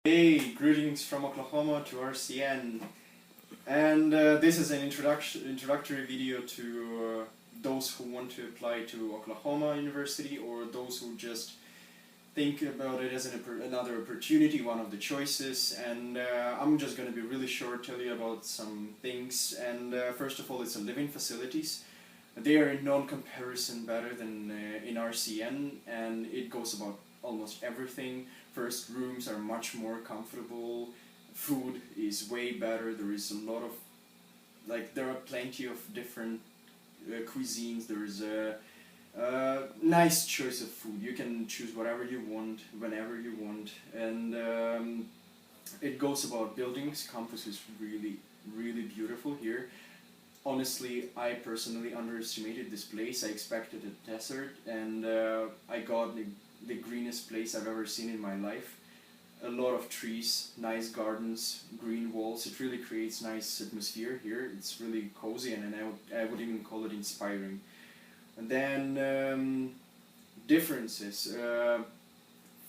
Hey, greetings from Oklahoma to RCN, and this is an introductory video to those who want to apply to Oklahoma University or those who just think about it as another opportunity, one of the choices. And I'm just going to be really short, tell you about some things. And first of all, it's a living facilities. They are in non-comparison better than in RCN, and it goes about almost everything. First, rooms are much more comfortable, food is way better, there is a lot of, there are plenty of different cuisines, there is a nice choice of food, you can choose whatever you want, whenever you want, and it goes about buildings. Campus is really beautiful here. Honestly, I personally underestimated this place. I expected a desert, and I got the greenest place I've ever seen in my life. A lot of trees, nice gardens, green walls. It really creates nice atmosphere here. It's really cozy, and I would even call it inspiring. And then differences.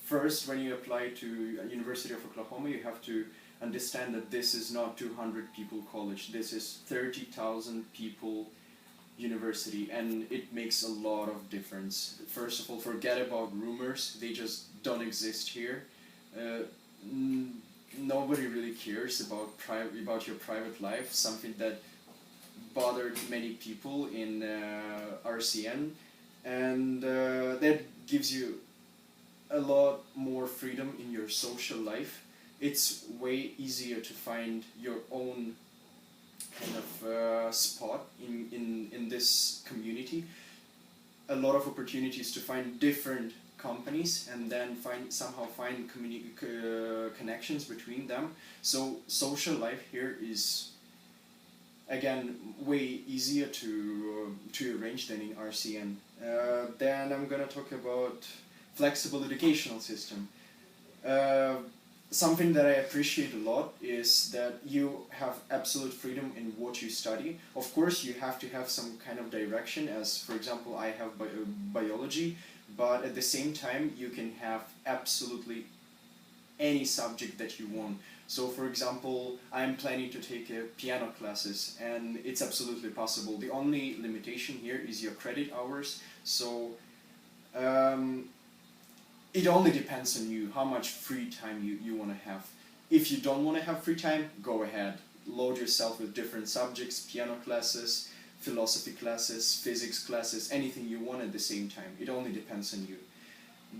First, when you apply to University of Oklahoma, you have to understand that this is not 200 people college. This is 30,000 people university, and it makes a lot of difference. First of all, forget about rumors. They just don't exist here. Nobody really cares about your private life, something that bothered many people in RCN, and that gives you a lot more freedom in your social life. It's way easier to find your own kind of spot in this community. A lot of opportunities to find different companies and then somehow find connections between them. So social life here is again way easier to arrange than in RCN. Then I'm gonna talk about flexible educational system. Something that I appreciate a lot is that you have absolute freedom in what you study. Of course, you have to have some kind of direction, as for example I have biology, but at the same time you can have absolutely any subject that you want. So for example, I'm planning to take piano classes, and it's absolutely possible. The only limitation here is your credit hours, so it only depends on you, how much free time you want to have. If you don't want to have free time, go ahead. Load yourself with different subjects, piano classes, philosophy classes, physics classes, anything you want at the same time. It only depends on you.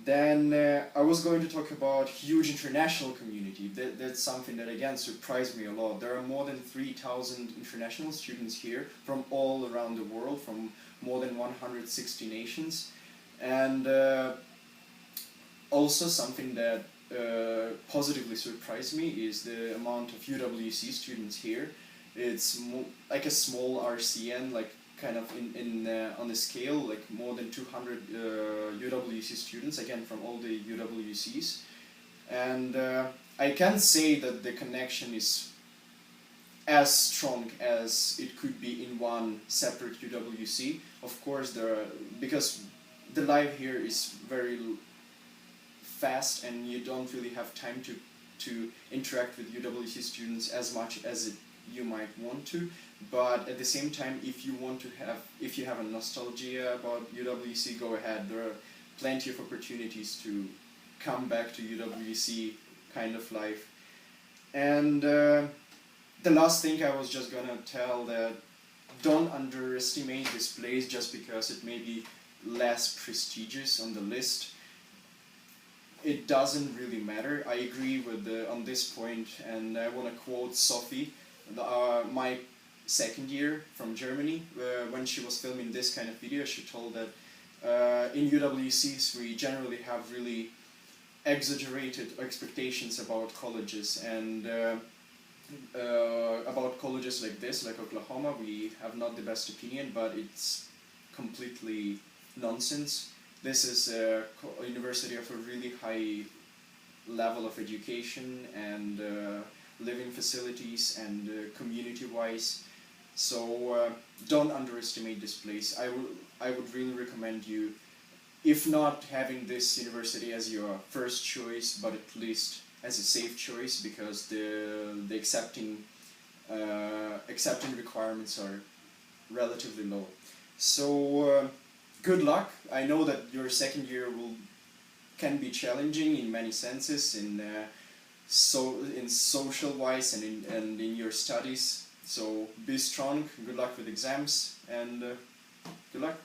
Then I was going to talk about huge international community. That's something that again surprised me a lot. There are more than 3,000 international students here from all around the world, from more than 160 nations. And also something that positively surprised me is the amount of UWC students here. It's like a small RCN, like kind of on the scale, like more than 200 UWC students, again from all the UWCs. And I can't say that the connection is as strong as it could be in one separate UWC. Of course, because the life here is very fast, and you don't really have time to interact with UWC students as much as you might want to. But at the same time, if you have a nostalgia about UWC, go ahead. There are plenty of opportunities to come back to UWC kind of life. And the last thing I was just gonna tell, that don't underestimate this place just because it may be less prestigious on the list. It doesn't really matter. I agree with on this point, and I want to quote Sophie, my second year from Germany. When she was filming this kind of video, she told that in UWCs we generally have really exaggerated expectations about colleges, and about colleges like this, like Oklahoma, we have not the best opinion, but it's completely nonsense. This is a university of a really high level of education and living facilities and community-wise. So don't underestimate this place. I would really recommend you, if not having this university as your first choice, but at least as a safe choice, because the accepting requirements are relatively low. So good luck. I know that your second year can be challenging in many senses, in social wise and in your studies. So be strong. Good luck with exams, and good luck.